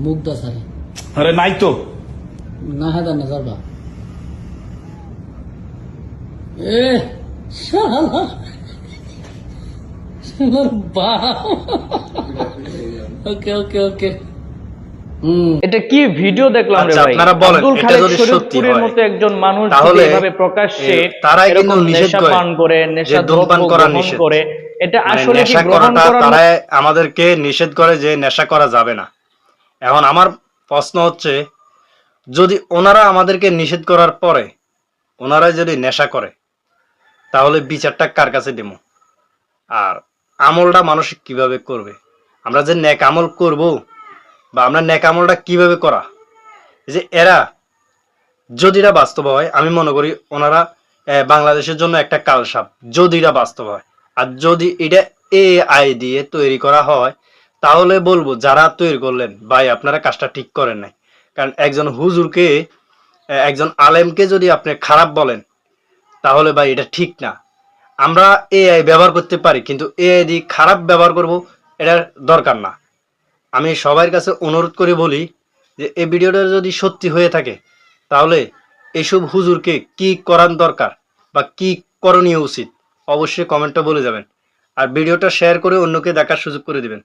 মুগ্ধা সারি আরে নাই তো না হাজার না যাবা এ শালা শালার বাপ ওকে ওকে ওকে এটা কি ভিডিও দেখলাম রে আচ্ছা, ভাই? আপনারা বলেন, আব্দুল এটা খালেক যদি সত্যি শরীফপুরের হয়, মতো একজন মানুষ তাহলে যদি এভাবে প্রকাশ্যে তারা কিন্তু এরকম নিষেধ নেশা করে পান করে, নেশা যে ধূমপান দ্রব্য করা গ্রহণ নিষেধ। করে, এটা মানে আসলে কি নেশা গ্রহণ করাটা করার তারা আমাদেরকে নিষেধ করে যে নেশা করা যাবে না। এখন আমার প্রশ্ন হচ্ছে, যদি ওনারা আমাদেরকে নিষেধ করার পরে ওনারা যদি নেশা করে, তাহলে বিচারটা কার কাছে দেবো? আর আমলটা মানুষ কিভাবে করবে? আমরা যে নেক আমল করব, বা আমরা নেক আমলটা কিভাবে করা, এই যে এরা যদি এটা বাস্তব হয়, আমি মনে করি ওনারা বাংলাদেশের জন্য একটা কালসাপ, যদি এটা বাস্তব হয়। আর যদি এটা AI দিয়ে তৈরি করা হয়, তাহলে বলবো যারা তৈরি করলেন, ভাই আপনারা কাজটা ঠিক করেন নাই। কারণ একজন হুজুরকে, একজন আলেমকে যদি আপনি খারাপ বলেন, তাহলে ভাই এটা ঠিক না। আমরা AI ব্যবহার করতে পারি, কিন্তু AI দিয়ে খারাপ ব্যবহার করব, এটা দরকার না। আমি সবার কাছে অনুরোধ করে বলি যে এই ভিডিওটা যদি সত্যি হয়ে থাকে, তাহলে এসব হুজুরকে কি করার দরকার বা কি করণীয় উচিত, অবশ্যই কমেন্টে বলে যাবেন। আর ভিডিওটা শেয়ার করে অন্যকে দেখার সুযোগ করে দিবেন।